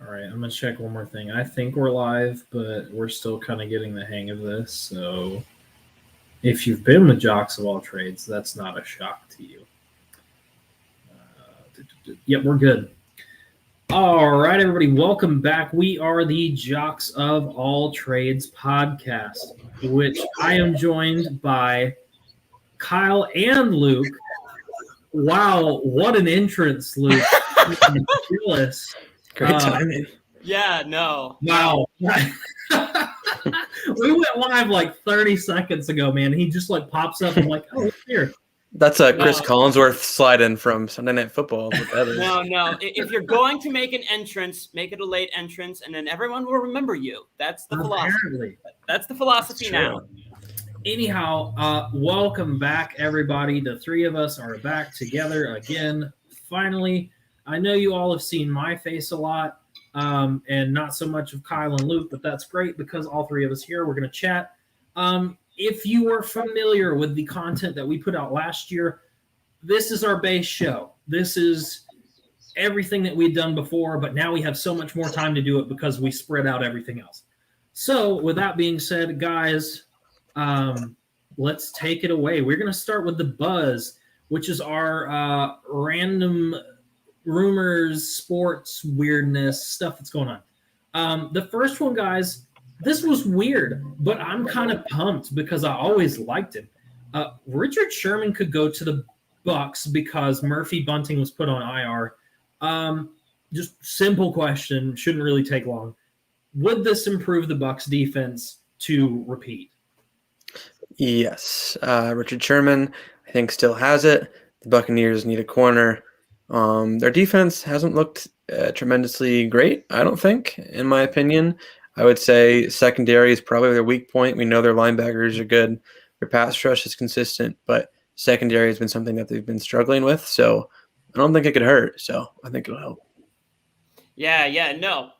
All right, I'm going to check one more thing. I think we're live, but we're still kind of getting the hang of this. So if you've been with Jocks of all trades, that's not a shock to you. Yep, we're good. All right, everybody, welcome back. We are the Jocks of All Trades podcast, which I am joined by Kyle and Luke. Wow, what an entrance, Luke. Great timing. Yeah, no. Wow. We went live like 30 seconds ago, man. He just like pops up and like, oh, it's here. That's a Chris Collinsworth slide-in from Sunday Night Football. No. If you're going to make an entrance, make it a late entrance, and then everyone will remember you. That's the philosophy. That's the philosophy now. Anyhow, welcome back, everybody. The three of us are back together again. Finally, I know you all have seen my face a lot, and not so much of Kyle and Luke, but that's great because all three of us here, we're going to chat. If you are familiar with the content that we put out last year, this is our base show. This is everything that we've done before, but now we have so much more time to do it because we spread out everything else. So with that being said, guys, let's take it away. We're going to start with the buzz, which is our random rumors, sports, weirdness, stuff that's going on. The first one, guys, this was weird, but I'm kind of pumped because I always liked him. Richard Sherman could go to the Bucks because Murphy Bunting was put on IR. Just simple question, shouldn't really take long. Would this improve the Bucks defense to repeat? Yes. Richard Sherman, I think, still has it. The Buccaneers need a corner. Their defense hasn't looked tremendously great, I don't think, in my opinion. I would say secondary is probably their weak point. We know their linebackers are good. Their pass rush is consistent, but secondary has been something that they've been struggling with. So I don't think it could hurt. So I think it'll help. Yeah, no.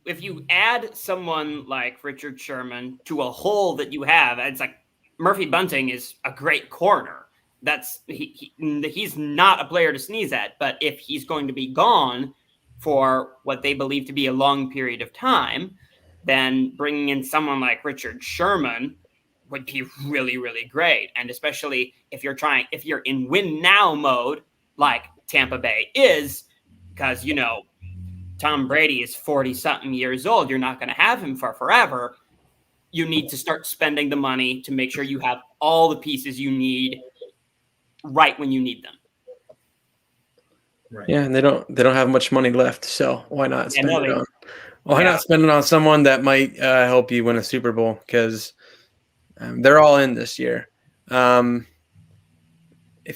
If you add someone like Richard Sherman to a hole that you have, it's like Murphy Bunting is a great corner. He's not a player to sneeze at, but if he's going to be gone for what they believe to be a long period of time, then bringing in someone like Richard Sherman would be really, really great. And especially if you're in win now mode, like Tampa Bay is, because, Tom Brady is 40 something years old. You're not going to have him for forever. You need to start spending the money to make sure you have all the pieces you need right when you need them. Right. Yeah, and they don't have much money left, so why not spend it on? Why Yeah. not spend it on someone that might help you win a Super Bowl? Because they're all in this year. If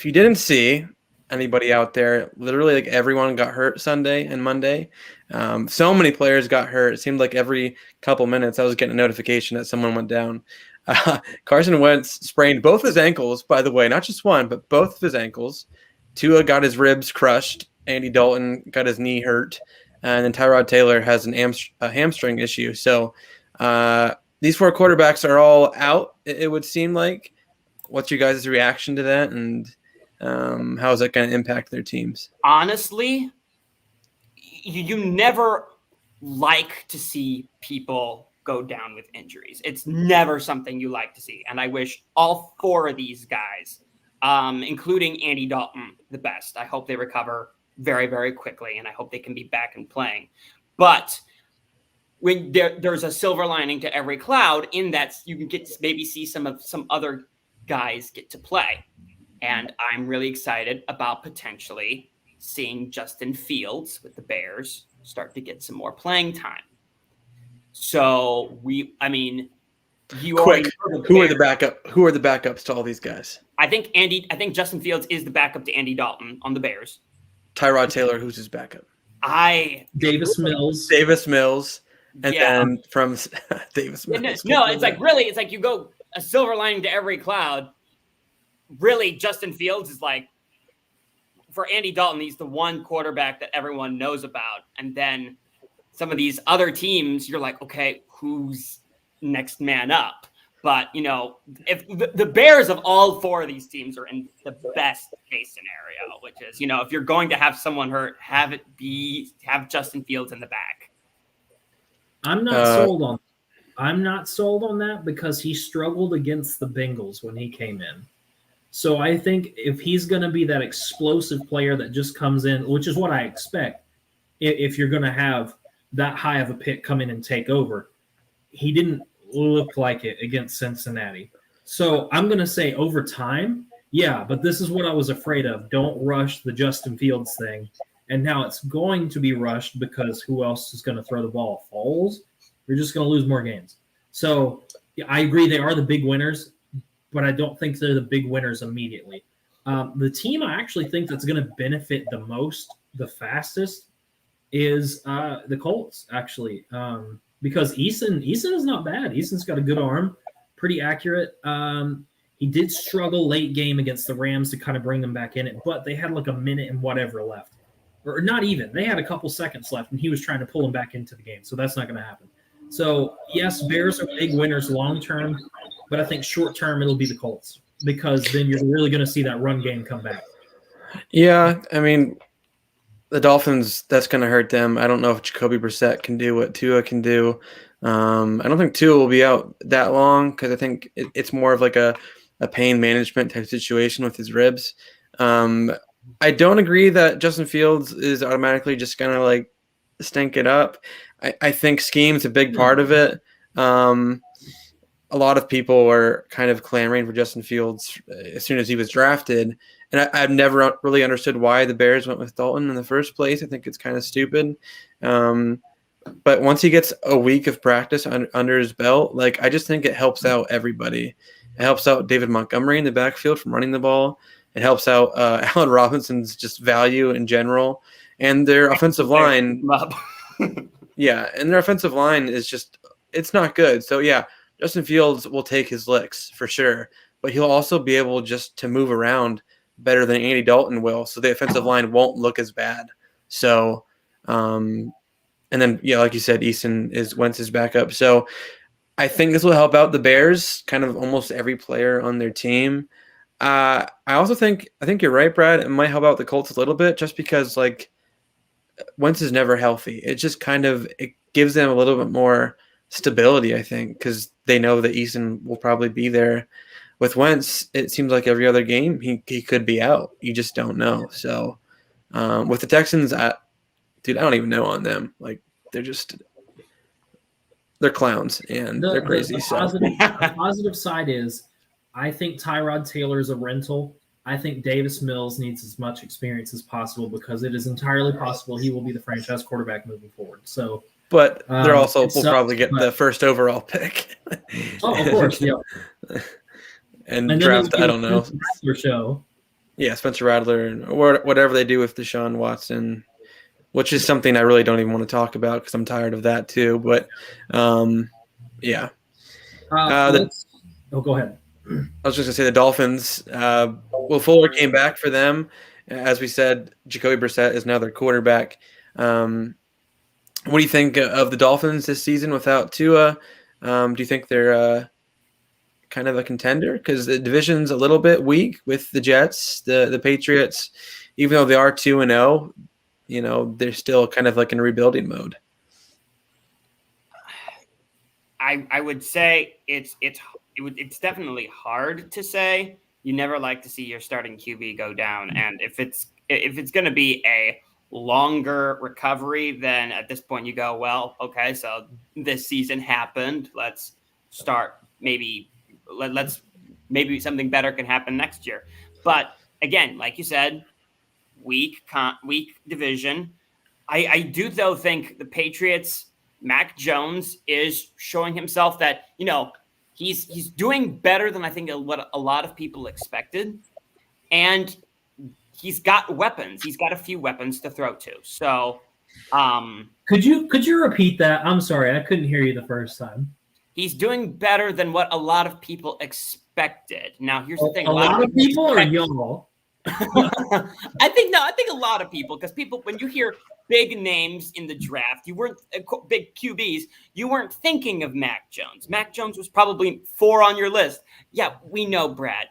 you didn't see anybody out there, literally like everyone got hurt Sunday and Monday. So many players got hurt. It seemed like every couple minutes I was getting a notification that someone went down. Carson Wentz sprained both his ankles, by the way, not just one, but both of his ankles. Tua got his ribs crushed. Andy Dalton got his knee hurt. And then Tyrod Taylor has a hamstring issue. So these four quarterbacks are all out, it would seem like. What's your guys' reaction to that? And how is that going to impact their teams? Honestly, you never like to see people go down with injuries. It's never something you like to see. And I wish all four of these guys, including Andy Dalton, the best. I hope they recover very, very quickly, and I hope they can be back and playing. But when there's a silver lining to every cloud in that you can get to maybe see some other guys get to play. And I'm really excited about potentially seeing Justin Fields with the Bears start to get some more playing time. So who are the backups to all these guys? I think Justin Fields is the backup to Andy Dalton on the Bears. Tyrod Taylor, who's his backup? Davis Mills. And then from Davis Mills. No, it's like you go a silver lining to every cloud. Really, Justin Fields is like, for Andy Dalton, he's the one quarterback that everyone knows about. And then some of these other teams, you're like, okay, who's next man up? But, if the Bears of all four of these teams are in the best case scenario, which is, if you're going to have someone hurt, have Justin Fields in the back. I'm not sold on. I'm not sold on that because he struggled against the Bengals when he came in. So I think if he's going to be that explosive player that just comes in, which is what I expect, if you're going to have that high of a pick come in and take over, he didn't look like it against Cincinnati. So I'm going to say over time, yeah, but this is what I was afraid of. Don't rush the Justin Fields thing. And now it's going to be rushed because who else is going to throw the ball? Foles? You're just going to lose more games. So yeah, I agree they are the big winners, but I don't think they're the big winners immediately. The team I actually think that's going to benefit the most, the fastest, is the Colts, actually, because Eason is not bad. Eason's got a good arm, pretty accurate. He did struggle late game against the Rams to kind of bring them back in it, but they had like a minute and whatever left. Or not even. They had a couple seconds left, and he was trying to pull them back into the game, so that's not going to happen. So, yes, Bears are big winners long term, but I think short term it'll be the Colts because then you're really going to see that run game come back. Yeah, I mean, the Dolphins, that's going to hurt them. I don't know if Jacoby Brissett can do what Tua can do. I don't think Tua will be out that long because I think it's more of like a pain management type situation with his ribs. I don't agree that Justin Fields is automatically just going to like stink it up. I think scheme's a big part of it. A lot of people were kind of clamoring for Justin Fields as soon as he was drafted. And I've never really understood why the Bears went with Dalton in the first place. I think it's kind of stupid. But once he gets a week of practice under his belt, like I just think it helps out everybody. It helps out David Montgomery in the backfield from running the ball. It helps out Allen Robinson's just value in general. And their offensive line. Yeah, and their offensive line is just – it's not good. So, yeah, Justin Fields will take his licks for sure. But he'll also be able just to move around better than Andy Dalton will. So the offensive line won't look as bad. So, and then, yeah, like you said, Wentz is back up. So I think this will help out the Bears, kind of almost every player on their team. I think you're right, Brad. It might help out the Colts a little bit just because, like, Wentz is never healthy. It just kind of it gives them a little bit more stability, I think, because they know that Eason will probably be there. With Wentz, it seems like every other game he could be out. You just don't know. So with the Texans, I don't even know on them. Like they're clowns and they're crazy. The positive side is I think Tyrod Taylor is a rental. I think Davis Mills needs as much experience as possible because it is entirely possible he will be the franchise quarterback moving forward. So, but they're also will probably get the first overall pick. Oh, of course, yeah. and draft, I don't know. Show. Yeah, Spencer Rattler or whatever they do with Deshaun Watson, which is something I really don't even want to talk about because I'm tired of that too. But yeah. Go ahead. I was just going to say the Dolphins. Will Fuller came back for them. As we said, Jacoby Brissett is now their quarterback. What do you think of the Dolphins this season without Tua? Do you think they're kind of a contender? Because the division's a little bit weak with the Jets, the Patriots. Even though they are 2-0, they're still kind of like in rebuilding mode. I would say it's definitely hard to say. You never like to see your starting QB go down, and if it's going to be a longer recovery, then at this point you go, well, okay, so this season happened. Let's start maybe something better can happen next year. But again, like you said, weak division. I do though think the Patriots, Mac Jones is showing himself that he's doing better than I think what a lot of people expected, and he's got weapons. He's got a few weapons to throw to. So, could you repeat that? I'm sorry, I couldn't hear you the first time. He's doing better than what a lot of people expected. Now, here's the thing: a lot of people or y'all? I think a lot of people, because when you hear big names in the draft, you weren't big QBs. You weren't thinking of Mac Jones. Mac Jones was probably 4 on your list. Yeah, we know, Brad.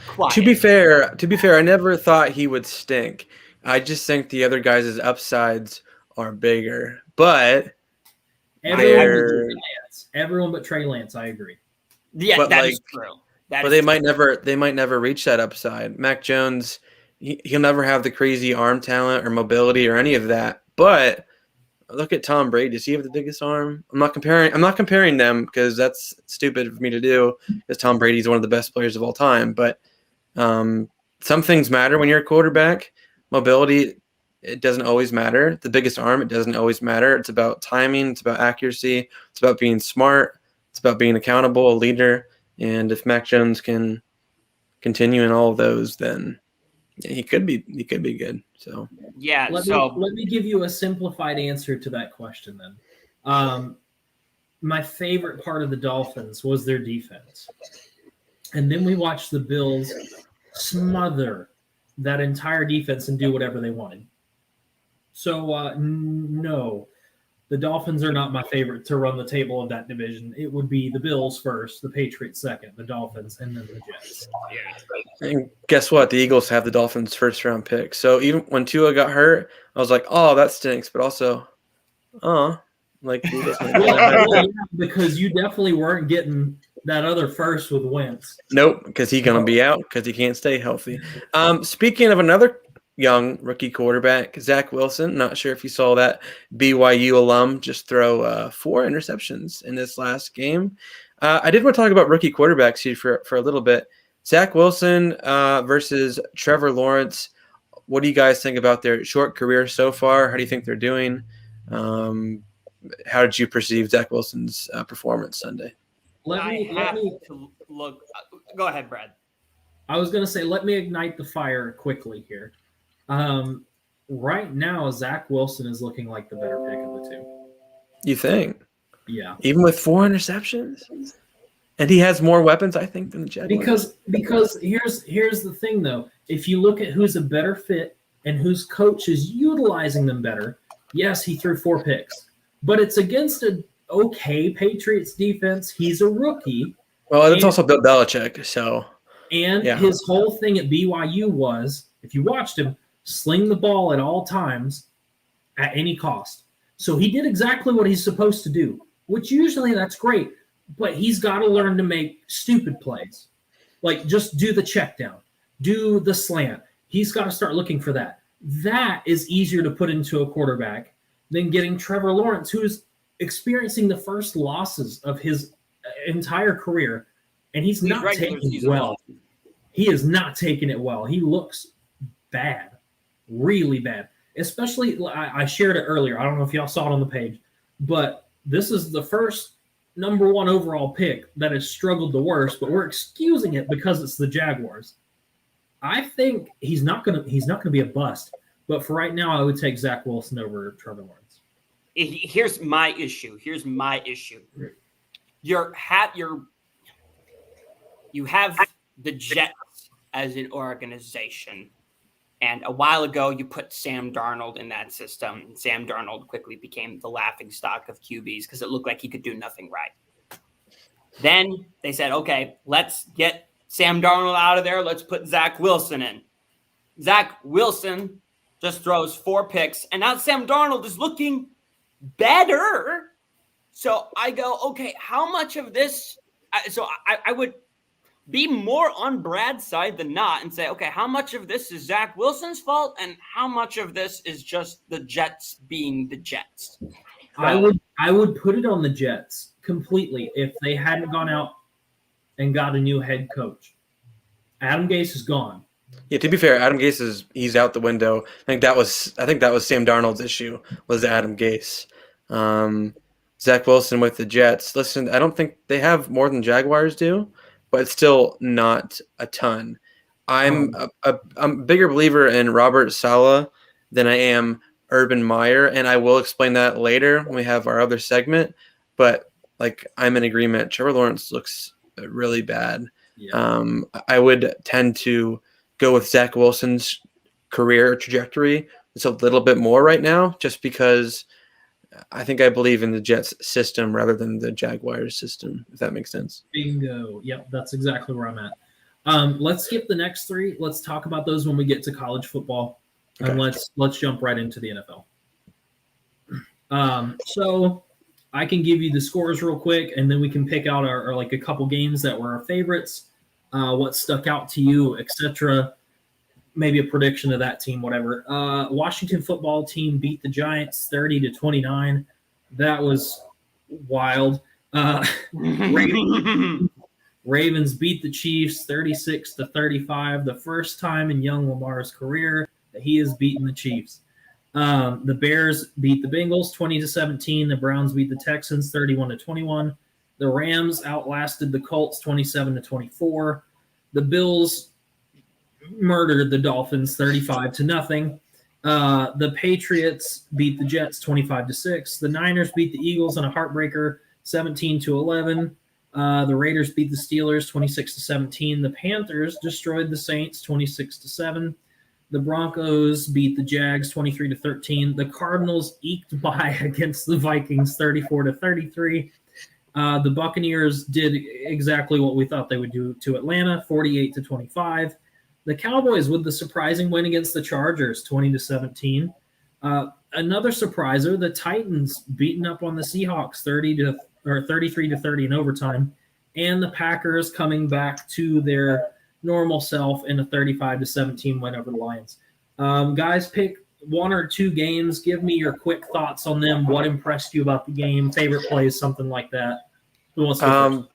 Quiet. To be fair, I never thought he would stink. I just think the other guys' upsides are bigger. But Everyone but Trey Lance. I agree. Yeah, But that is true. But they might never reach that upside. Mac Jones, he'll never have the crazy arm talent or mobility or any of that. But look at Tom Brady. Does he have the biggest arm? I'm not comparing them because that's stupid for me to do, because Tom Brady's one of the best players of all time. But some things matter when you're a quarterback. Mobility, it doesn't always matter. The biggest arm, it doesn't always matter. It's about timing. It's about accuracy. It's about being smart. It's about being accountable, a leader. And if Mac Jones can continue in all of those, then he could be good. So yeah. Let me give you a simplified answer to that question then. My favorite part of the Dolphins was their defense. And then we watched the Bills smother that entire defense and do whatever they wanted. So, no, the Dolphins are not my favorite to run the table of that division. It would be the Bills first, the Patriots second, the Dolphins, and then the Jets. And guess what? The Eagles have the Dolphins' first-round pick. So even when Tua got hurt, I was like, oh, that stinks. But also, like the Eagles might get yeah, because you definitely weren't getting that other first with Wentz. Nope, because he's going to be out because he can't stay healthy. Speaking of another young rookie quarterback, Zach Wilson. Not sure if you saw that BYU alum just throw 4 interceptions in this last game. I did want to talk about rookie quarterbacks here for a little bit. Zach Wilson versus Trevor Lawrence. What do you guys think about their short career so far? How do you think they're doing? How did you perceive Zach Wilson's performance Sunday? Let me to look. Go ahead, Brad. I was going to say, let me ignite the fire quickly here. Right now, Zach Wilson is looking like the better pick of the two. You think? Yeah. Even with 4 interceptions? And he has more weapons, I think, than the Jaguars. Because here's the thing, though. If you look at who's a better fit and whose coach is utilizing them better, yes, he threw 4 picks. But it's against an okay Patriots defense. He's a rookie. Well, it's also Bill Belichick, so. And his whole thing at BYU was, if you watched him, sling the ball at all times at any cost. So he did exactly what he's supposed to do, which usually that's great. But he's got to learn to make stupid plays. Like just do the check down, do the slant. He's got to start looking for that. That is easier to put into a quarterback than getting Trevor Lawrence, who's experiencing the first losses of his entire career. And he's not taking it well. He is not taking it well. He looks bad, really bad. Especially, I shared it earlier. I don't know if y'all saw it on the page, but this is the first number 1 overall pick that has struggled the worst, but we're excusing it because it's the Jaguars. I think he's not gonna be a bust, but for right now, I would take Zach Wilson over Trevor Lawrence. Here's my issue. You have the Jets as an organization. And a while ago, you put Sam Darnold in that system. And Sam Darnold quickly became the laughingstock of QBs because it looked like he could do nothing right. Then they said, okay, let's get Sam Darnold out of there. Let's put Zach Wilson in. Zach Wilson just throws 4 picks. And now Sam Darnold is looking better. So I go, okay, how much of this? So I would be more on Brad's side than not and say, okay, how much of this is Zach Wilson's fault and how much of this is just the Jets being the Jets? I would put it on the Jets completely if they hadn't gone out and got a new head coach. Adam Gase is gone. Yeah, to be fair, Adam Gase he's out the window. I think that was Sam Darnold's issue, was Adam Gase. Zach Wilson with the Jets. Listen, I don't think they have more than Jaguars do, but it's still not a ton. I'm a bigger believer in Robert Saleh than I am Urban Meyer, and I will explain that later when we have our other segment. But I'm in agreement. Trevor Lawrence looks really bad. Yeah. I would tend to go with Zach Wilson's career trajectory. It's a little bit more right now, just because I believe in the Jets system rather than the Jaguars system, if that makes sense. Bingo. Yep, that's exactly where I'm at. Let's skip the next 3. Let's talk about those when we get to college football. Okay. And let's jump right into the NFL. So I can give you the scores real quick, and then we can pick out our like a couple games that were our favorites, what stuck out to you, etc. Maybe a prediction of that team, whatever. Washington football team beat the Giants 30-29. That was wild. Ravens beat the Chiefs 36-35. The first time in young Lamar's career that he has beaten the Chiefs. The Bears beat the Bengals 20-17. The Browns beat the Texans 31-21. The Rams outlasted the Colts 27-24. The Bills murdered the Dolphins 35-0. The Patriots beat the Jets 25-6. The Niners beat the Eagles in a heartbreaker 17-11. The Raiders beat the Steelers 26-17. The Panthers destroyed the Saints 26-7. The Broncos beat the Jags 23-13. The Cardinals eked by against the Vikings 34-33. The Buccaneers did exactly what we thought they would do to Atlanta, 48-25. The Cowboys with the surprising win against the Chargers, 20-17. Another surpriser, the Titans beating up on the Seahawks 33-30 in overtime, and the Packers coming back to their normal self in a 35-17 win over the Lions. Guys, pick one or two games. Give me your quick thoughts on them. What impressed you about the game? Favorite plays, something like that. Who wants to go first?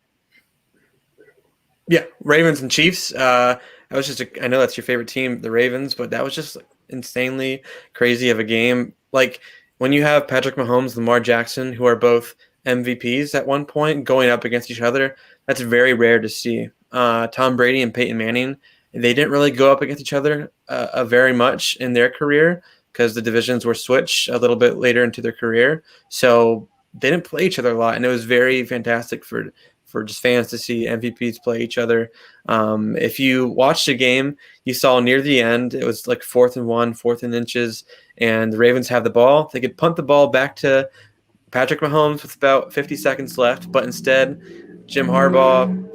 Yeah, Ravens and Chiefs. I know that's your favorite team, the Ravens, but that was just insanely crazy of a game. Like when you have Patrick Mahomes, Lamar Jackson, who are both MVPs at one point going up against each other, that's very rare to see. Tom Brady and Peyton Manning, they didn't really go up against each other very much in their career because the divisions were switched a little bit later into their career. So they didn't play each other a lot, and it was very fantastic for just fans to see MVPs play each other. If you watched the game, you saw near the end, it was like 4th and 1, 4th and inches, and the Ravens have the ball. They could punt the ball back to Patrick Mahomes with about 50 seconds left, but instead John Harbaugh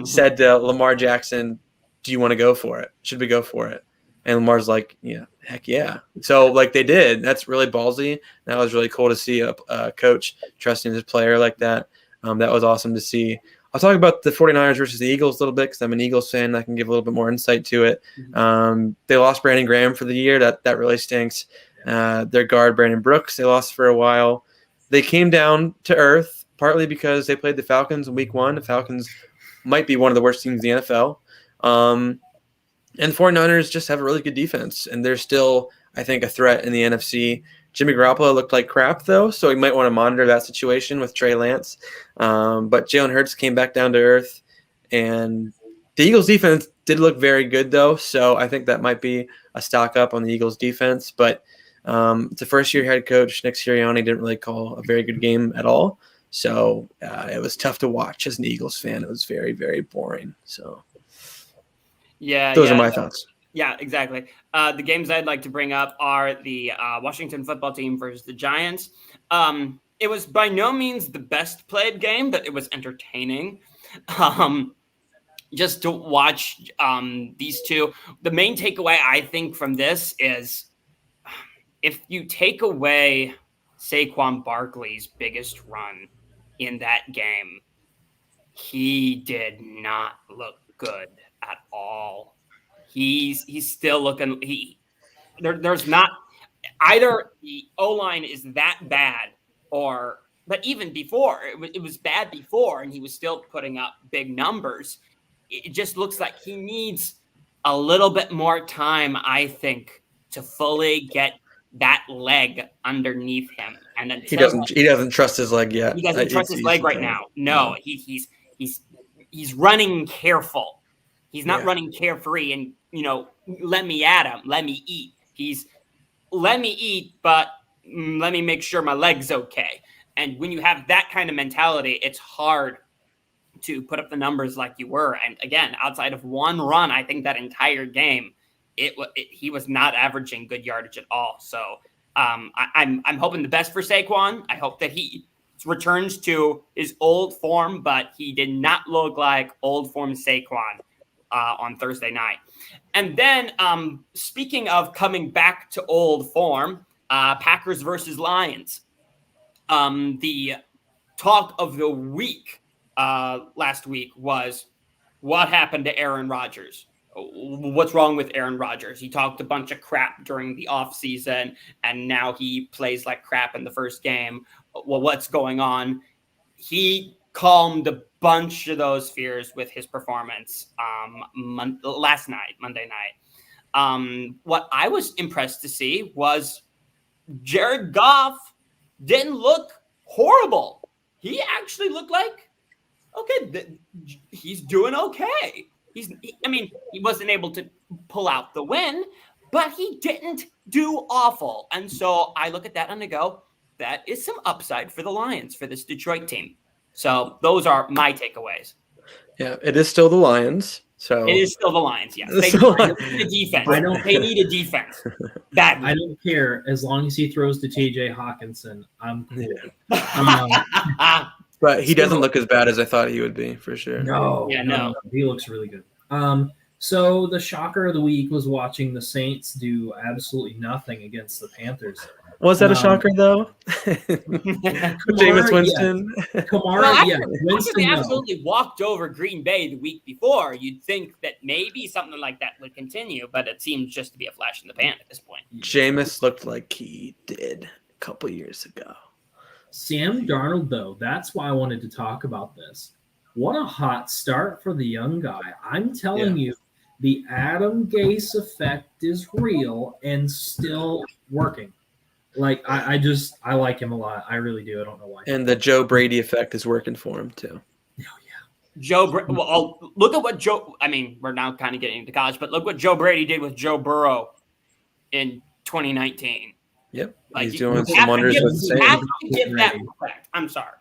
said to Lamar Jackson, do you want to go for it? Should we go for it? And Lamar's like, yeah, heck yeah. So, like, they did. That's really ballsy. That was really cool to see a coach trusting his player like that. That was awesome to see. I'll talk about the 49ers versus the Eagles a little bit because I'm an Eagles fan. I can give a little bit more insight to it. They lost Brandon Graham for the year. That really stinks. Their guard, Brandon Brooks, they lost for a while. They came down to earth, partly because they played the Falcons in week 1. The Falcons might be one of the worst teams in the NFL. And the 49ers just have a really good defense, and they're still, I think, a threat in the NFC. Jimmy Garoppolo looked like crap, though, so we might want to monitor that situation with Trey Lance. But Jalen Hurts came back down to earth, and the Eagles' defense did look very good, though, so I think that might be a stock up on the Eagles' defense. But the first-year head coach, Nick Sirianni, didn't really call a very good game at all, so it was tough to watch as an Eagles fan. It was very, very boring, so... Yeah, those are my thoughts. Yeah, exactly. The games I'd like to bring up are the Washington football team versus the Giants. It was by no means the best played game, but it was entertaining. Just to watch these two. The main takeaway, I think, from this is if you take away Saquon Barkley's biggest run in that game, he did not look good at all. He's still looking. There's not either the O-line is that bad, but even before it was bad before, and he was still putting up big numbers. It just looks like he needs a little bit more time, I think, to fully get that leg underneath him. And he doesn't trust his leg yet. He doesn't trust his leg right now. No, he's running careful. He's not running carefree and, let me at him, let me eat. He's let me eat, but let me make sure my leg's okay. And when you have that kind of mentality, it's hard to put up the numbers like you were. And again, outside of one run, I think that entire game, he was not averaging good yardage at all. So I'm hoping the best for Saquon. I hope that he returns to his old form, but he did not look like old form Saquon on Thursday night. And then speaking of coming back to old form, Packers versus Lions. The talk of the week last week was what happened to Aaron Rodgers. What's wrong with Aaron Rodgers? He talked a bunch of crap during the offseason, and now he plays like crap in the first game. Well, what's going on? He calmed a bunch of those fears with his performance last night, Monday night. What I was impressed to see was Jared Goff didn't look horrible. He actually looked like, okay, he's doing okay. He wasn't able to pull out the win, but he didn't do awful. And so I look at that and I go, that is some upside for the Lions, for this Detroit team. So those are my takeaways. Yeah, it is still the Lions. So it is still the Lions, yes. They need a defense. They need a defense. Badly. I don't care as long as he throws to TJ Hawkinson. I'm cool. But he doesn't look as bad as I thought he would be, for sure. No. He looks really good. So the shocker of the week was watching the Saints do absolutely nothing against the Panthers. Was that a shocker, though? Jameis Winston? Yeah. Kamara, Winston, they absolutely walked over Green Bay the week before. You'd think that maybe something like that would continue, but it seems just to be a flash in the pan at this point. Jameis looked like he did a couple years ago. Sam Darnold, though, that's why I wanted to talk about this. What a hot start for the young guy. I'm telling you, the Adam Gase effect is real and still working. Like, I like him a lot. I really do. I don't know why. And the Joe Brady effect is working for him, too. Oh, yeah. Look at what Joe – I mean, we're now kind of getting into college, but look what Joe Brady did with Joe Burrow in 2019. Yep. Like, he's doing some wonders with the Saints. You have to give that respect. I'm sorry.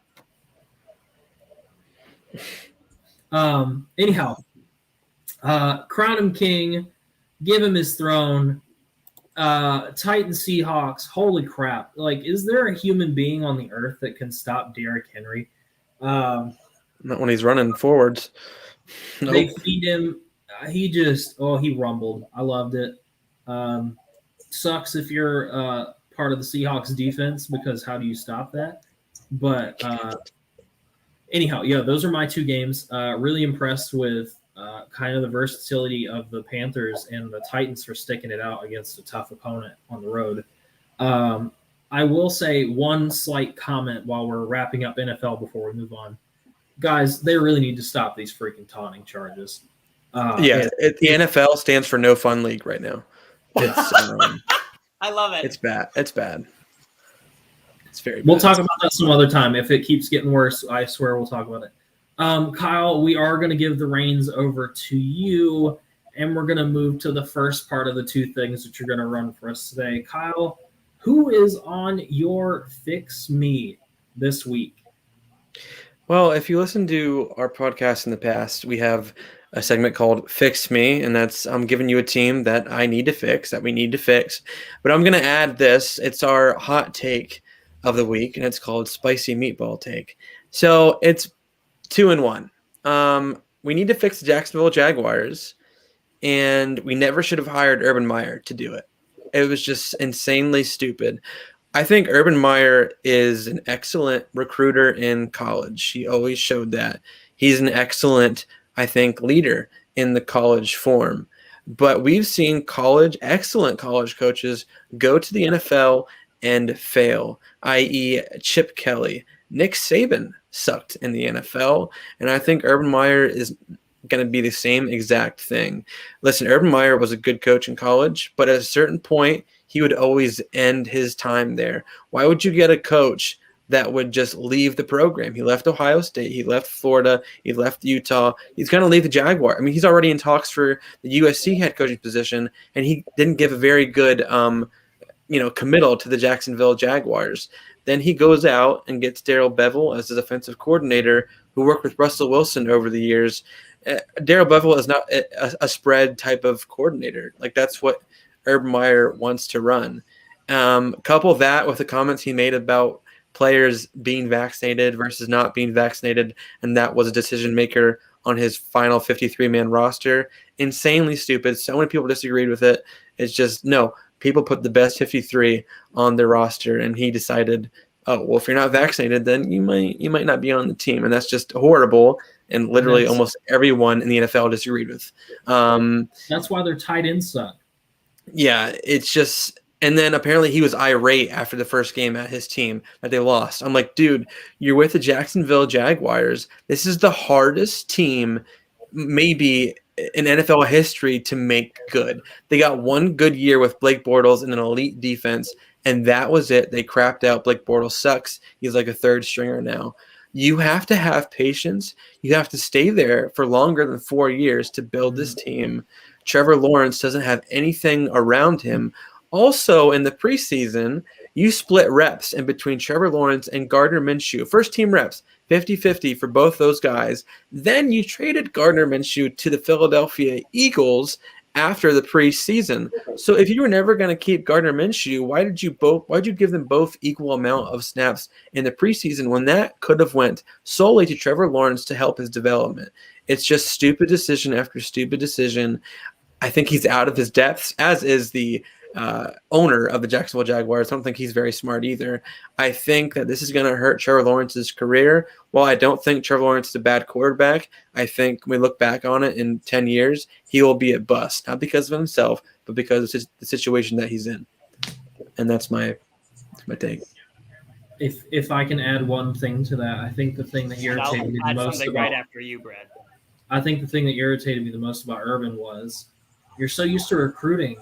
Anyhow, crown him king, give him his throne. Titans Seahawks, holy crap. Like, is there a human being on the earth that can stop Derrick Henry? Not when he's running forwards. Nope. They feed him. He rumbled. I loved it. Sucks if you're part of the Seahawks defense, because how do you stop that? But anyhow, those are my two games. Really impressed with kind of the versatility of the Panthers and the Titans for sticking it out against a tough opponent on the road. I will say one slight comment while we're wrapping up NFL before we move on. Guys, they really need to stop these freaking taunting charges. The NFL stands for no fun league right now. It's I love it. It's bad. It's bad. It's very bad. We'll talk about that some other time. If it keeps getting worse, I swear we'll talk about it. Kyle, we are going to give the reins over to you, and we're going to move to the first part of the two things that you're going to run for us today. Kyle, who is on your Fix Me this week? Well, if you listen to our podcast in the past, we have a segment called Fix Me, and that's I'm giving you a team that I need to fix, that we need to fix. But I'm going to add this. It's our hot take of the week, and it's called Spicy Meatball Take. So it's 2-1. We need to fix the Jacksonville Jaguars, and we never should have hired Urban Meyer to do it. It was just insanely stupid. I think Urban Meyer is an excellent recruiter in college. He always showed that. He's an excellent, I think, leader in the college form. But we've seen excellent college coaches go to the NFL and fail, i.e. Chip Kelly. Nick Saban sucked in the NFL, and I think Urban Meyer is going to be the same exact thing. Listen, Urban Meyer was a good coach in college, but at a certain point, he would always end his time there. Why would you get a coach that would just leave the program? He left Ohio State. He left Florida. He left Utah. He's going to leave the Jaguar. I mean, he's already in talks for the USC head coaching position, and he didn't give a very good committal to the Jacksonville Jaguars. Then he goes out and gets Darrell Bevell as his offensive coordinator, who worked with Russell Wilson over the years. Darrell Bevell is not a spread type of coordinator. Like, that's what Urban Meyer wants to run. Couple that with the comments he made about players being vaccinated versus not being vaccinated, and that was a decision maker on his final 53-man roster. Insanely stupid. So many people disagreed with it. It's just, no, people put the best 53 on their roster, and he decided, oh, well, if you're not vaccinated, then you might not be on the team, and that's just horrible. And literally almost everyone in the NFL disagreed with. That's why their tight ends suck. Yeah, it's just – and then apparently he was irate after the first game at his team that they lost. I'm like, dude, you're with the Jacksonville Jaguars. This is the hardest team maybe in NFL history to make good. They got one good year with Blake Bortles and an elite defense, and that was it. They crapped out. Blake Bortles sucks. He's like a third stringer now. You have to have patience. You have to stay there for longer than 4 years to build this team. Trevor Lawrence doesn't have anything around him. Also, in the preseason, you split reps in between Trevor Lawrence and Gardner Minshew. First team reps, 50-50 for both those guys. Then you traded Gardner Minshew to the Philadelphia Eagles after the preseason. So if you were never going to keep Gardner Minshew, why'd you give them both equal amount of snaps in the preseason when that could have went solely to Trevor Lawrence to help his development? It's just stupid decision after stupid decision. I think he's out of his depths, as is the owner of the Jacksonville Jaguars. I don't think he's very smart either. I think that this is going to hurt Trevor Lawrence's career. While I don't think Trevor Lawrence is a bad quarterback, I think when we look back on it in 10 years, he will be a bust, not because of himself, but because of the situation that he's in. And that's my take. If I can add one thing to that, I think the thing that irritated me the most about right after you, Brad. I think the thing that irritated me the most about Urban was you're so used to recruiting.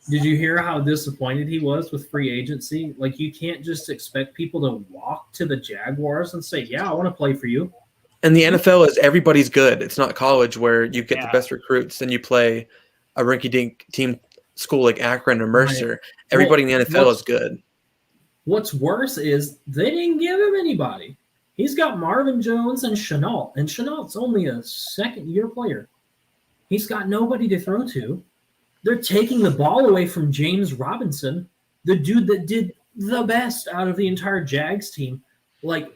Did you hear how disappointed he was with free agency? Like, you can't just expect people to walk to the Jaguars and say, yeah, I want to play for you. And the NFL is everybody's good. It's not college where you get the best recruits and you play a rinky-dink team school like Akron or Mercer. Right. Everybody in the NFL is good. What's worse is they didn't give him anybody. He's got Marvin Jones and Chenault, and Chenault's only a second-year player. He's got nobody to throw to. They're taking the ball away from James Robinson, the dude that did the best out of the entire Jags team. Like,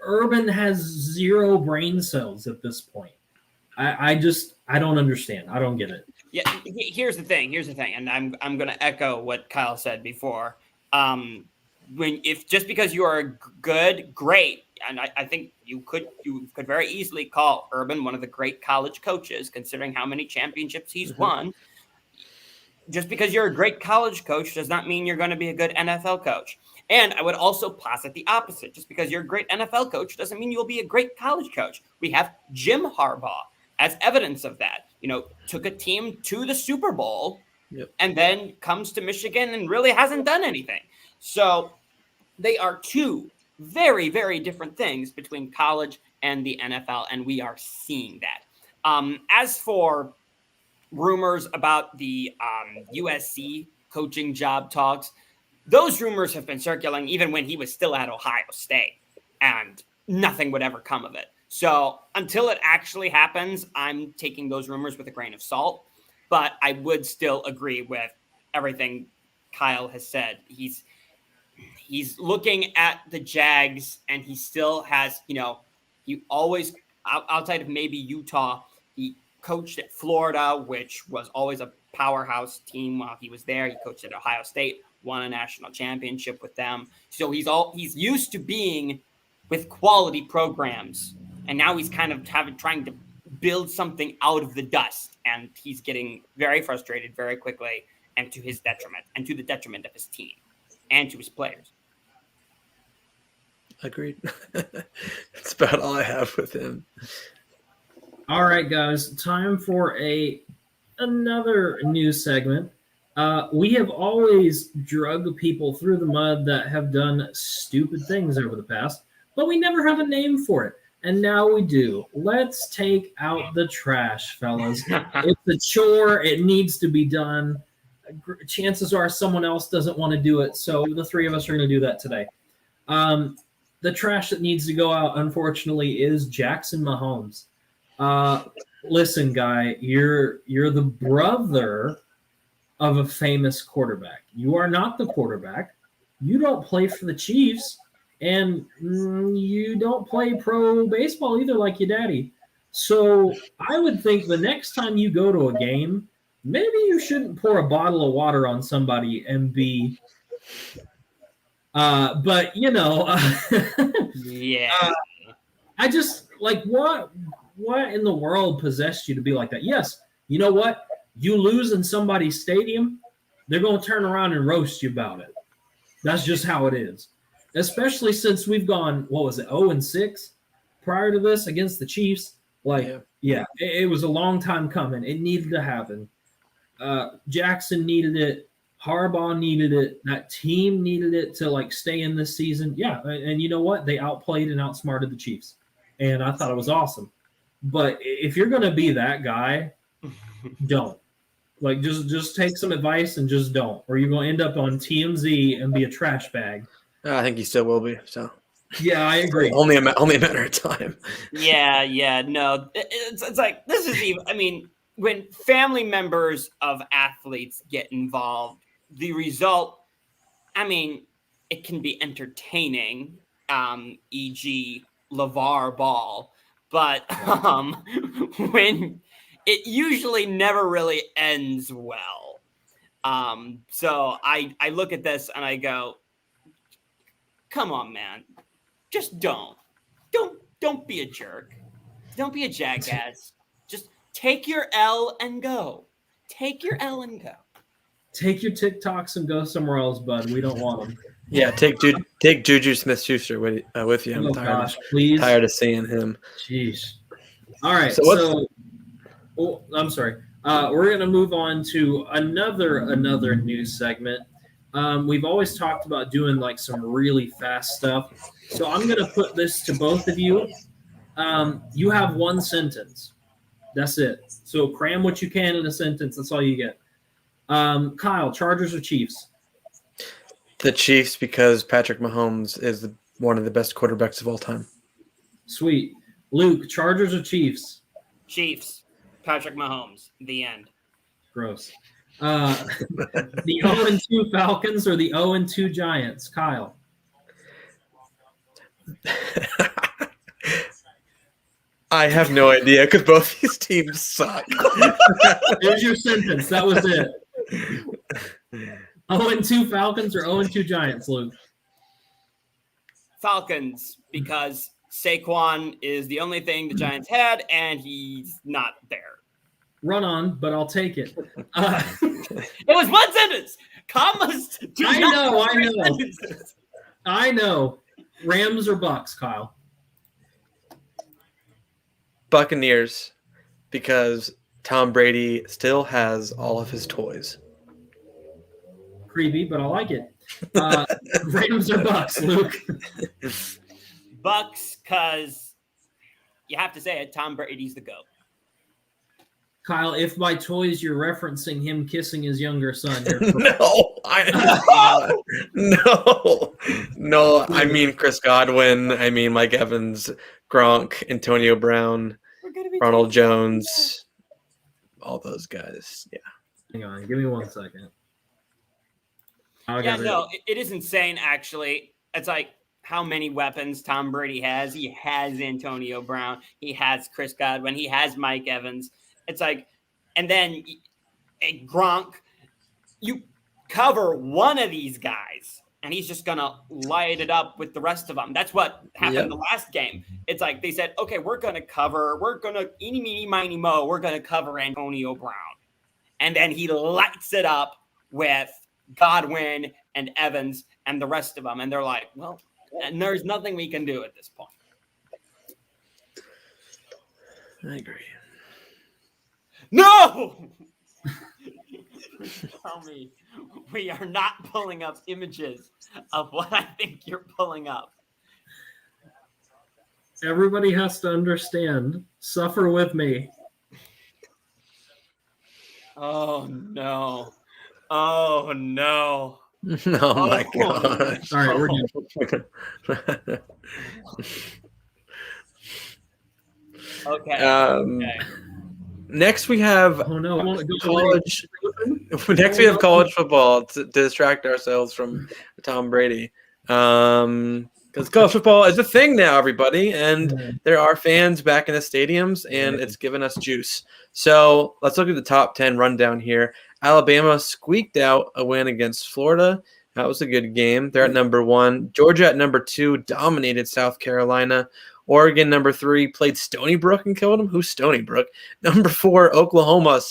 Urban has zero brain cells at this point. I don't understand. I don't get it. Yeah, here's the thing, and I'm going to echo what Kyle said before. If just because you are good, great, and I think you could very easily call Urban one of the great college coaches, considering how many championships he's won. Just because you're a great college coach does not mean you're going to be a good NFL coach. And I would also posit the opposite. Just because you're a great NFL coach doesn't mean you'll be a great college coach. We have Jim Harbaugh as evidence of that. Took a team to the Super Bowl and then comes to Michigan and really hasn't done anything. So they are two very, very different things between college and the NFL, and we are seeing that. As for rumors about the USC coaching job talks, those rumors have been circulating even when he was still at Ohio State, and nothing would ever come of it. So until it actually happens, I'm taking those rumors with a grain of salt, but I would still agree with everything Kyle has said. He's looking at the Jags, and he still has, he always, outside of maybe Utah, he coached at Florida, which was always a powerhouse team while he was there. He coached at Ohio State, won a national championship with them. So he's used to being with quality programs, and now he's kind of trying to build something out of the dust, and he's getting very frustrated very quickly, and to his detriment, and to the detriment of his team and to his players. Agreed. That's about all I have with him. All right, guys, time for another new segment. We have always drug people through the mud that have done stupid things over the past, but we never have a name for it. And now we do. Let's take out the trash, fellas. It's a chore. It needs to be done. Chances are someone else doesn't want to do it, so the three of us are going to do that today. The trash that needs to go out, unfortunately, is Jackson Mahomes. Listen, guy, you're the brother of a famous quarterback. You are not the quarterback. You don't play for the Chiefs, and you don't play pro baseball either like your daddy. So I would think the next time you go to a game, maybe you shouldn't pour a bottle of water on somebody and be. But Yeah. I just like what in the world possessed you to be like that? Yes, you know what? You lose in somebody's stadium, they're going to turn around and roast you about it. That's just how it is. Especially since we've gone, 0-6 prior to this against the Chiefs. It was a long time coming. It needed to happen. Jackson needed it. Harbaugh needed it. That team needed it to stay in this season. Yeah, and you know what? They outplayed and outsmarted the Chiefs, and I thought it was awesome. But if you're going to be that guy, don't. Just take some advice and just don't, or you're going to end up on TMZ and be a trash bag. I think he still will be. So yeah, I agree. Only a matter of time. Yeah. No, it's like this is even. I mean, when family members of athletes get involved, the result. I mean, it can be entertaining, e.g., LeVar Ball, but when it usually never really ends well. So I look at this and I go, come on, man. Just don't be a jerk. Don't be a jackass. Just take your L and go. Take your L and go. Take your TikToks and go somewhere else, bud. We don't want them. Yeah, take Juju Smith-Schuster with you. I'm tired of seeing him. Jeez. All right, I'm sorry. We're going to move on to another news segment. We've always talked about doing some really fast stuff. So I'm going to put this to both of you. You have one sentence. That's it. So cram what you can in a sentence. That's all you get. Kyle, Chargers or Chiefs? The Chiefs, because Patrick Mahomes is one of the best quarterbacks of all time. Sweet. Luke, Chargers or Chiefs? Chiefs. Patrick Mahomes. The end. Gross. The 0-2 Falcons or the 0-2 Giants? Kyle. I have no idea because both these teams suck. There's your sentence. That was it. 0-2 Falcons or 0-2 Giants, Luke? Falcons, because Saquon is the only thing the Giants had, and he's not there. Run on, but I'll take it. It was one sentence. Commas. I know. Rams or Bucks, Kyle? Buccaneers, because Tom Brady still has all of his toys. Creepy, but I like it. Rams or Bucks, Luke? Bucks, because you have to say it, Tom Brady's the GOAT. Kyle, if by toys you're referencing him kissing his younger son. No. I mean Chris Godwin. I mean Mike Evans, Gronk, Antonio Brown, Ronald Jones, all those guys. Yeah. Hang on, give me 1 second. It is insane, actually. It's like how many weapons Tom Brady has. He has Antonio Brown. He has Chris Godwin. He has Mike Evans. It's like, and then Gronk, you cover one of these guys, and he's just going to light it up with the rest of them. That's what happened the last game. It's like they said, okay, we're going to eeny, meeny, miny, mo, we're going to cover Antonio Brown. And then he lights it up with Godwin and Evans and the rest of them. And they're like, well, and there's nothing we can do at this point. I agree. No! Tell me we are not pulling up images of what I think you're pulling up. Everybody has to understand. Suffer with me. Oh, no. Oh, no. Oh, my gosh. All right, we're good. Okay. Next we have college. Next we have college football to distract ourselves from Tom Brady, because Because college football is a thing now, everybody, and there are fans back in the stadiums, and it's given us juice. So let's look at the top 10 rundown here. Alabama squeaked out a win against Florida. That was a good game. They're at number 1. Georgia at number 2 dominated South Carolina. Oregon, number 3, played Stony Brook and killed them. Who's Stony Brook? Number 4, Oklahoma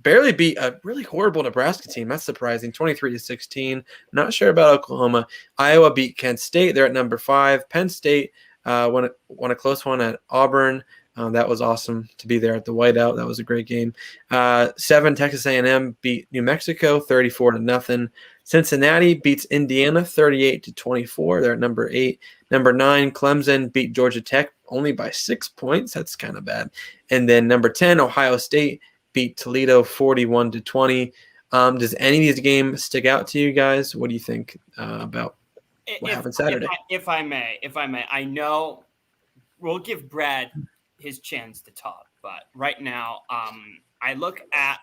barely beat a really horrible Nebraska team. That's surprising. 23-16. Not sure about Oklahoma. Iowa beat Kent State. They're at number 5. Penn State won a close one at Auburn. That was awesome to be there at the whiteout. That was a great game. 7, Texas A&M beat New Mexico 34-0. Cincinnati beats Indiana 38-24. They're at number 8. Number 9, Clemson beat Georgia Tech only by 6 points. That's kind of bad. And then number 10, Ohio State beat Toledo 41-20. Does any of these games stick out to you guys? What do you think about what happened Saturday? If I may, I know we'll give Brad his chance to talk, but right now, I look at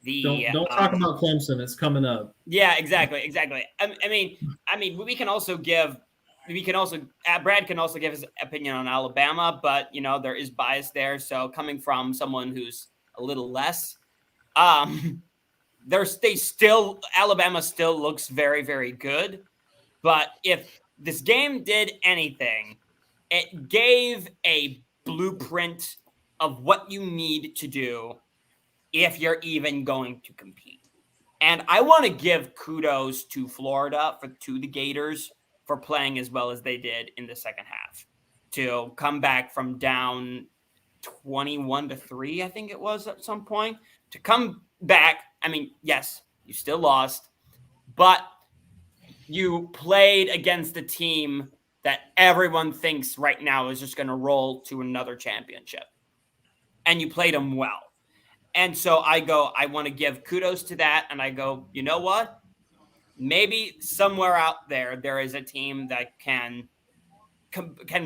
the. Don't talk about Clemson. It's coming up. Yeah, exactly. I mean, we can also give. Brad can also give his opinion on Alabama, but there is bias there. So coming from someone who's a little less, Alabama still looks very, very good. But if this game did anything, it gave a blueprint of what you need to do if you're even going to compete. And I want to give kudos to Florida, to the Gators, for playing as well as they did in the second half to come back from down 21-3, I think it was at some point, to come back. I mean, yes, you still lost, but you played against a team that everyone thinks right now is just going to roll to another championship, and you played them well. And so I want to give kudos to that. And I go, you know what? Maybe somewhere out there is a team that can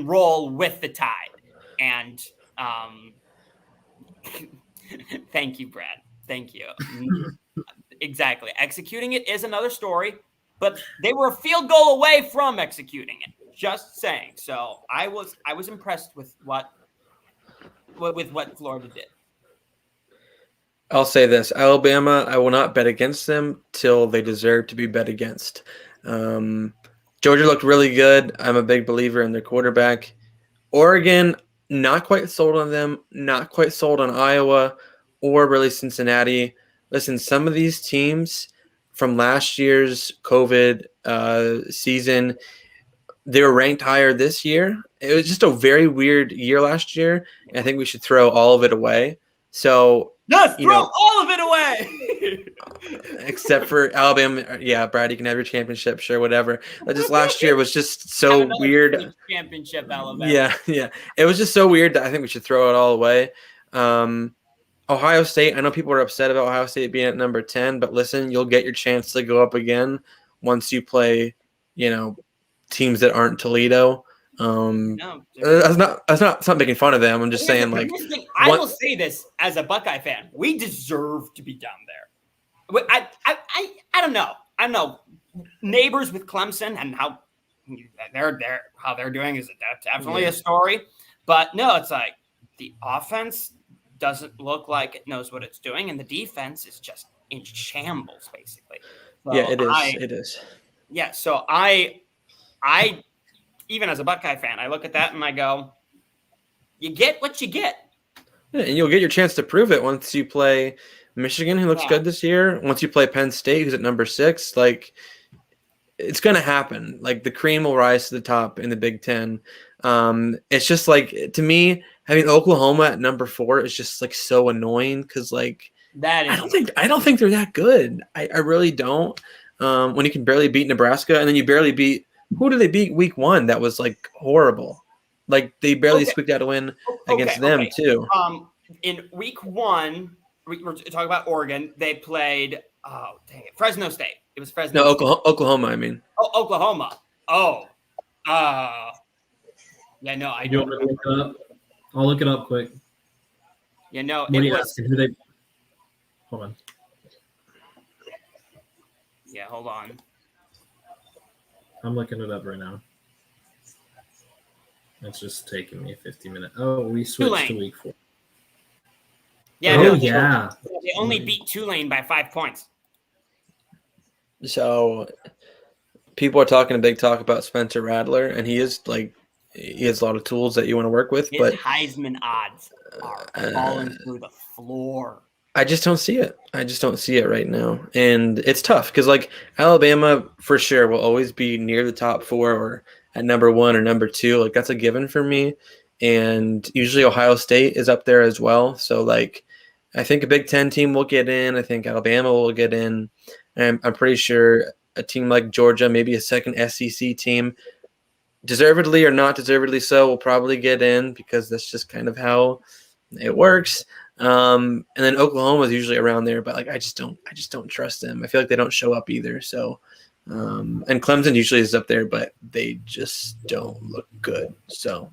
roll with the tide. And thank you, Brad. Thank you. Exactly. Executing it is another story, but they were a field goal away from executing it. Just saying. So I was impressed with what Florida did. I'll say this. Alabama, I will not bet against them till they deserve to be bet against. Georgia looked really good. I'm a big believer in their quarterback. Oregon, not quite sold on them, not quite sold on Iowa or really Cincinnati. Listen, some of these teams from last year's COVID season, they were ranked higher this year. It was just a very weird year last year, and I think we should throw all of it away. So yes, throw all of it away. Except for Alabama. Yeah, Brad, you can have your championship, sure, whatever. Just last year was just so weird. Championship, Alabama. Yeah. It was just so weird that I think we should throw it all away. Ohio State, I know people are upset about Ohio State being at number 10, but listen, you'll get your chance to go up again once you play, teams that aren't Toledo. No, that's not making fun of them. I'm just saying, like, I will say this as a Buckeye fan: we deserve to be down there. I don't know. I don't know. Neighbors with Clemson and how they're doing is definitely a story. But no, it's like the offense doesn't look like it knows what it's doing, and the defense is just in shambles, basically. So yeah, it is. It is. Yeah, so I even as a Buckeye fan, I look at that and I go, you get what you get. Yeah, and you'll get your chance to prove it once you play Michigan, who looks good this year. Once you play Penn State, who's at number 6, like, it's going to happen. Like, the cream will rise to the top in the Big Ten. It's just, like, to me, having Oklahoma at number 4 is just, like, so annoying because, like, I don't think they're that good. I really don't. When you can barely beat Nebraska, and then you barely beat – who did they beat week 1 that was, like, horrible? Like, they barely squeaked out a win against them, too. In week 1, we're talking about Oregon. They played Fresno State. It was Fresno. No, Oklahoma, I mean. Oh, Oklahoma. Oh. Yeah, no, I don't. You want me to look it up? I'll look it up quick. Yeah, no. What are you asking? Who they? Hold on. Yeah, hold on. I'm looking it up right now. It's just taking me 50 minutes. Oh, we switched to week 4. Yeah, oh, no, yeah. They only beat Tulane by 5 points. So people are talking a big talk about Spencer Rattler, and he has a lot of tools that you want to work with, His but Heisman odds are falling through the floor. I just don't see it. I just don't see it right now. And it's tough because, like, Alabama for sure will always be near the top 4 or at number 1 or number 2. Like, that's a given for me. And usually Ohio State is up there as well. So, like, I think a Big Ten team will get in. I think Alabama will get in. And I'm pretty sure a team like Georgia, maybe a second SEC team, deservedly or not deservedly so, will probably get in because that's just kind of how it works. And then Oklahoma is usually around there, but like I just don't trust them. I feel like they don't show up either. So, and Clemson usually is up there, but they just don't look good. So,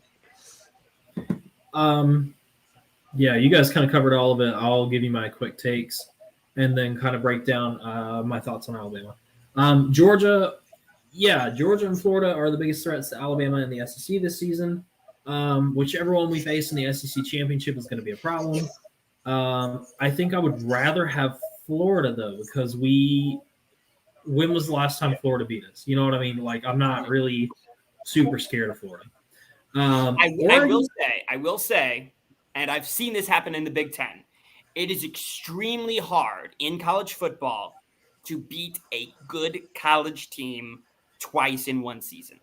yeah, you guys kind of covered all of it. I'll give you my quick takes and then kind of break down my thoughts on Alabama. Georgia and Florida are the biggest threats to Alabama in the SEC this season. Whichever one we face in the SEC championship is going to be a problem. I think I would rather have Florida though, because when was the last time Florida beat us? You know what I mean? Like, I'm not really super scared of Florida. I will say, and I've seen this happen in the Big Ten. It is extremely hard in college football to beat a good college team twice in one season.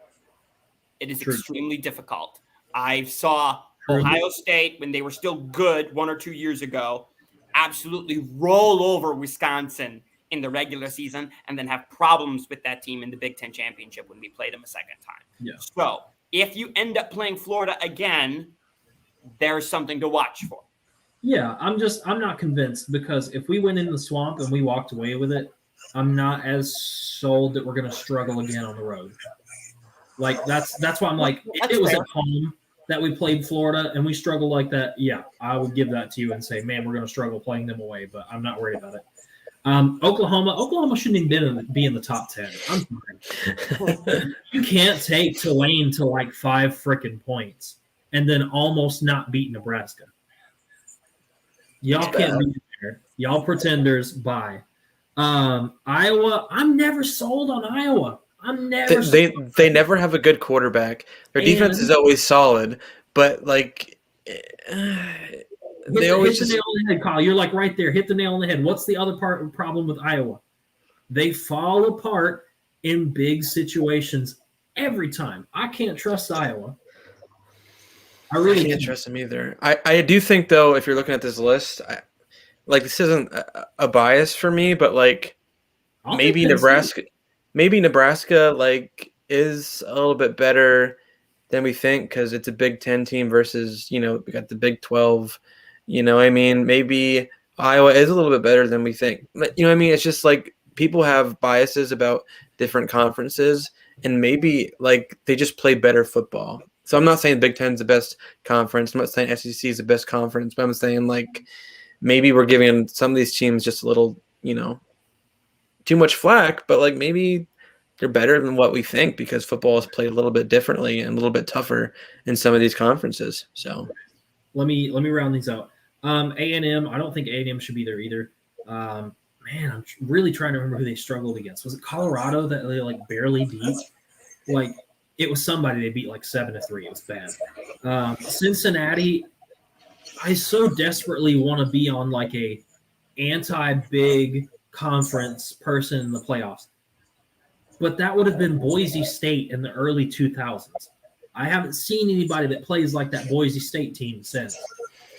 It is extremely difficult. I saw Ohio State, when they were still good 1 or 2 years ago, absolutely roll over Wisconsin in the regular season and then have problems with that team in the Big Ten championship when we played them a second time. Yeah. So if you end up playing Florida again, there's something to watch for. Yeah, I'm not convinced, because if we went in the swamp and we walked away with it, I'm not as sold that we're going to struggle again on the road. Like, that's why I'm like, if it was at home that we played Florida and we struggled like that, yeah, I would give that to you and say, man, we're going to struggle playing them away, but I'm not worried about it. Oklahoma shouldn't even be in the top 10. I'm sorry. You can't take Tulane to like 5 freaking points and then almost not beat Nebraska. Y'all can't be there. Y'all pretenders. Bye. Iowa, I'm never sold on Iowa. They never have a good quarterback. Their defense is always solid, but like they always hit the nail on the head, Kyle. You're like right there. Hit the nail on the head. What's the other problem with Iowa? They fall apart in big situations every time. I can't trust Iowa. I really can't trust them either. I do think though, if you're looking at this list, this isn't a bias for me, but like maybe Nebraska like is a little bit better than we think because it's a Big Ten team versus, we got the Big 12. I mean, maybe Iowa is a little bit better than we think. But, I mean? It's just like people have biases about different conferences, and maybe like they just play better football. So I'm not saying Big Ten's the best conference. I'm not saying SEC is the best conference, but I'm saying like maybe we're giving some of these teams just a little, too much flack, but like maybe they're better than what we think because football is played a little bit differently and a little bit tougher in some of these conferences. So let me round these out. A&M, I don't think A&M should be there either. Man, I'm really trying to remember who they struggled against. Was it Colorado that they like barely beat? Like it was somebody they beat like 7-3. It was bad. Cincinnati, I so desperately want to be on like a anti-big conference person in the playoffs. But that would have been Boise State in the early 2000s. I haven't seen anybody that plays like that Boise State team since,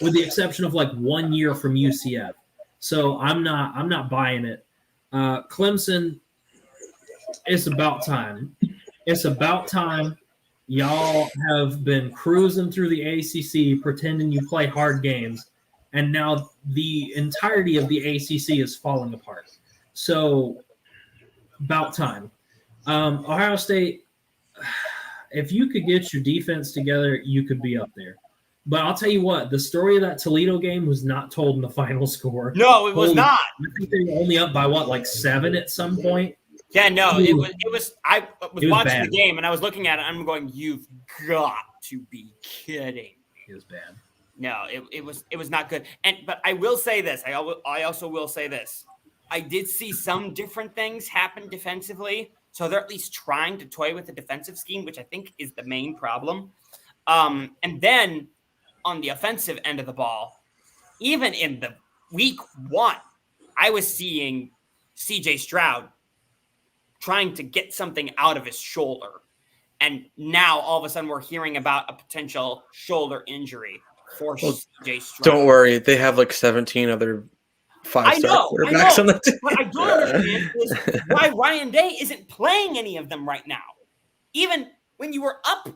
with the exception of like 1 year from UCF. So I'm not buying it. Clemson, it's about time. It's about time. Y'all have been cruising through the ACC pretending you play hard games, and now the entirety of the ACC is falling apart. So about time. Ohio State, if you could get your defense together, you could be up there. But I'll tell you what, the story of that Toledo game was not told in the final score. No, it was not. I think they were only up by, 7 at some point? Yeah, no, it was. I was watching bad. the game and I was looking at it. I'm going, "You've got to be kidding!" It was bad. No, it was not good. But I will say this. I also will say this. I did see some different things happen defensively. So they're at least trying to toy with the defensive scheme, which I think is the main problem. And then on the offensive end of the ball, even in the week 1, I was seeing CJ Stroud trying to get something out of his shoulder. And now all of a sudden we're hearing about a potential shoulder injury for CJ Stroud. Don't worry. They have like 17 other 5-star quarterbacks on the team. What I don't understand is why Ryan Day isn't playing any of them right now. Even when you were up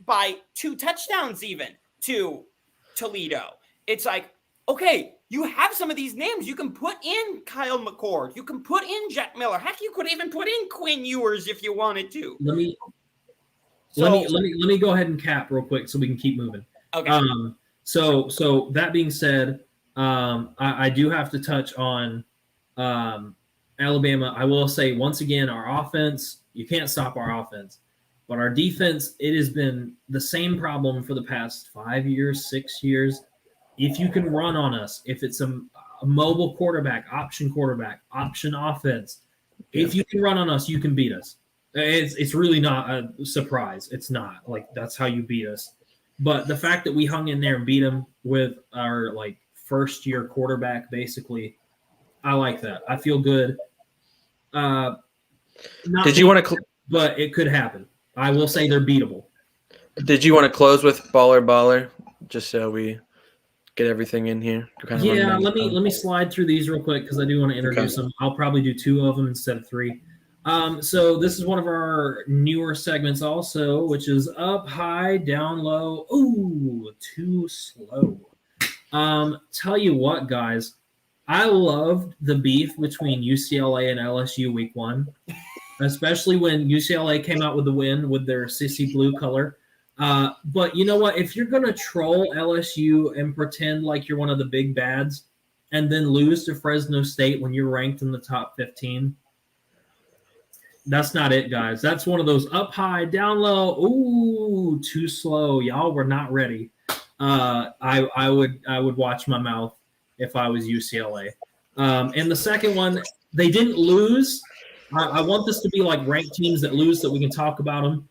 by 2 touchdowns even to Toledo. It's like, okay, you have some of these names. You can put in Kyle McCord. You can put in Jack Miller. Heck, you could even put in Quinn Ewers if you wanted to. Let me go ahead and cap real quick so we can keep moving. Okay. So that being said, I do have to touch on Alabama. I will say once again, our offense, you can't stop our offense. But our defense, it has been the same problem for the past 5 years, 6 years. If you can run on us, if it's a mobile quarterback, option offense, if you can run on us, you can beat us. It's really not a surprise. It's not. Like, that's how you beat us. But the fact that we hung in there and beat them with our, like, first-year quarterback, basically, I like that. I feel good. Did you want to but it could happen. I will say they're beatable. Did you want to close with baller, just so we get everything in here? Yeah, let me slide through these real quick because I do want to introduce them. I'll probably do 2 of them instead of 3. So this is one of our newer segments also, which is up high, down low. Ooh, too slow. Tell you what, guys, I loved the beef between UCLA and LSU week 1. Especially when UCLA came out with the win with their sissy blue color. But you know what? If you're going to troll LSU and pretend like you're one of the big bads and then lose to Fresno State when you're ranked in the top 15, that's not it, guys. That's one of those up high, down low. Ooh, too slow. Y'all were not ready. I would watch my mouth if I was UCLA. And the second one, they didn't lose. I want this to be like ranked teams that lose that we can talk about them.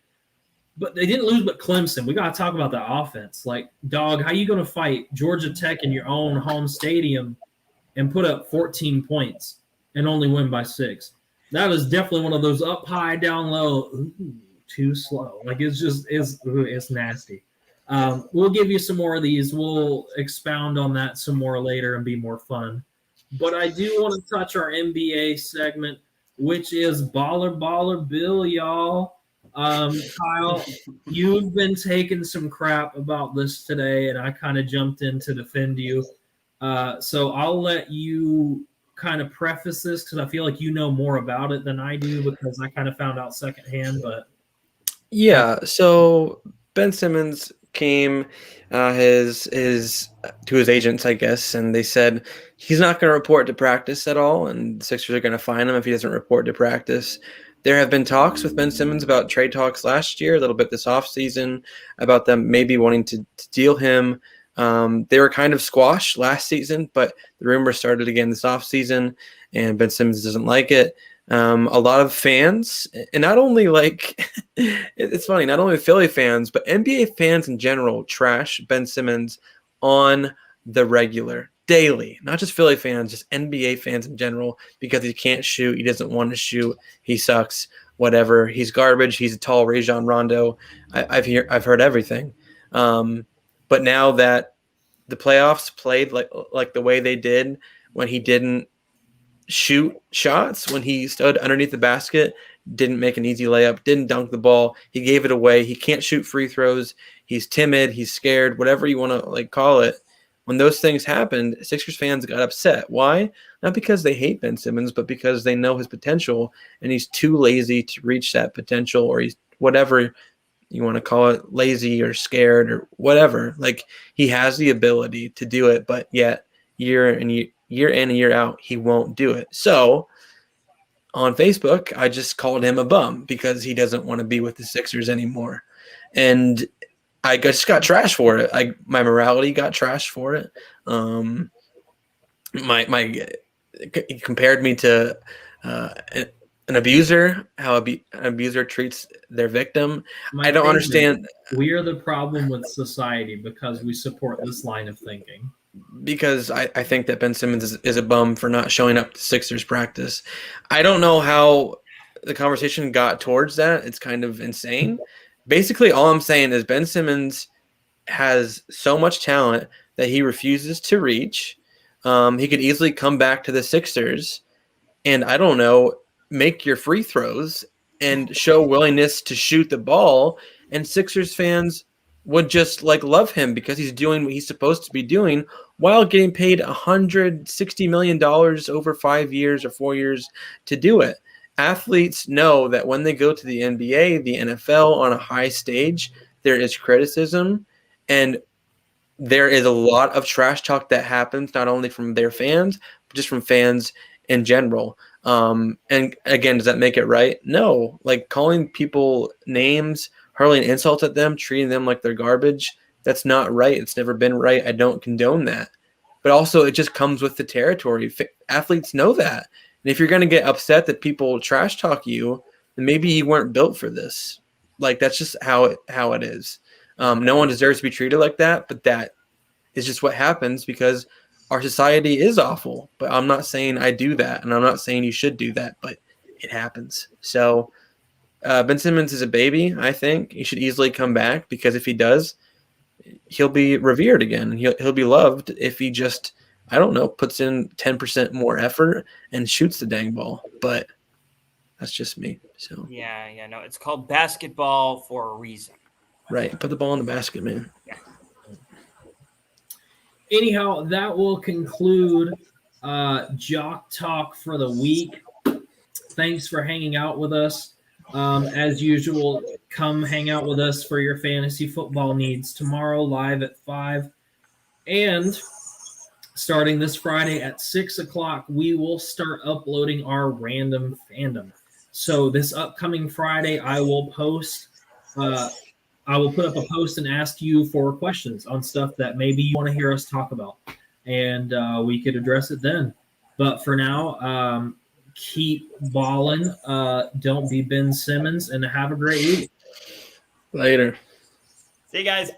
But they didn't lose but Clemson. We got to talk about the offense. Like, dog, how you going to fight Georgia Tech in your own home stadium and put up 14 points and only win by 6? That is definitely one of those up high, down low, ooh, too slow. Like, it's nasty. We'll give you some more of these. We'll expound on that some more later and be more fun. But I do want to touch our NBA segment, which is Baller Bill, y'all. Kyle, you've been taking some crap about this today, and I kind of jumped in to defend you. So I'll let you kind of preface this because I feel like you know more about it than I do because I kind of found out secondhand. But yeah, so Ben Simmons came to his agents, I guess, and they said he's not going to report to practice at all, and the Sixers are going to fine him if he doesn't report to practice. There have been talks with Ben Simmons about trade talks last year, a little bit this offseason, about them maybe wanting to deal him. They were kind of squashed last season, but the rumor started again this offseason, and Ben Simmons doesn't like it. A lot of fans, and not only like it's funny, not only Philly fans, but NBA fans in general trash Ben Simmons on the regular, daily. Not just Philly fans, just NBA fans in general, because he can't shoot, he doesn't want to shoot, he sucks, whatever. He's garbage. He's a tall Rajon Rondo. I've heard everything. But now that the playoffs played like the way they did when he didn't shoot shots, when he stood underneath the basket, didn't make an easy layup, didn't dunk the ball, he gave it away, he can't shoot free throws, he's timid, he's scared, whatever you want to call it. When those things happened, Sixers fans got upset. Why? Not because they hate Ben Simmons, but because they know his potential and he's too lazy to reach that potential, or he's whatever you want to call it, lazy or scared or whatever. Like, he has the ability to do it, but yet year in and year out, he won't do it. So on Facebook, I just called him a bum because he doesn't want to be with the Sixers anymore. And I just got trashed for it. My morality got trashed for it. He compared me to an abuser, how an abuser treats their victim. I don't understand. We are the problem with society because we support this line of thinking. Because I think that Ben Simmons is a bum for not showing up to Sixers practice. I don't know how the conversation got towards that. It's kind of insane. Basically, all I'm saying is Ben Simmons has so much talent that he refuses to reach. He could easily come back to the Sixers and, I don't know, make your free throws and show willingness to shoot the ball, and Sixers fans would just love him because he's doing what he's supposed to be doing while getting paid $160 million over 5 years or 4 years to do it. Athletes know that when they go to the NBA, the NFL on a high stage, there is criticism, and there is a lot of trash talk that happens not only from their fans, but just from fans in general. And again, does that make it right? No. Calling people names, hurling insults at them, treating them like they're garbage, that's not right. It's never been right. I don't condone that. But also, it just comes with the territory. Athletes know that. And if you're going to get upset that people trash talk you, then maybe you weren't built for this. That's just how it is. No one deserves to be treated like that, but that is just what happens because our society is awful. But I'm not saying I do that, and I'm not saying you should do that, but it happens. So Ben Simmons is a baby, I think. He should easily come back because if he does, he'll be revered again. He'll be loved if he just, I don't know, puts in 10% more effort and shoots the dang ball. But that's just me. So yeah, no, it's called basketball for a reason. Right, put the ball in the basket, man. Yeah. Anyhow, that will conclude Jock Talk for the week. Thanks for hanging out with us. As usual, come hang out with us for your fantasy football needs tomorrow live at 5. And starting this Friday at 6 o'clock, we will start uploading our random fandom. So this upcoming Friday, I will post I will put up a post and ask you for questions on stuff that maybe you want to hear us talk about. And we could address it then. But for now, keep balling. Don't be Ben Simmons, and have a great week. Later. See you guys.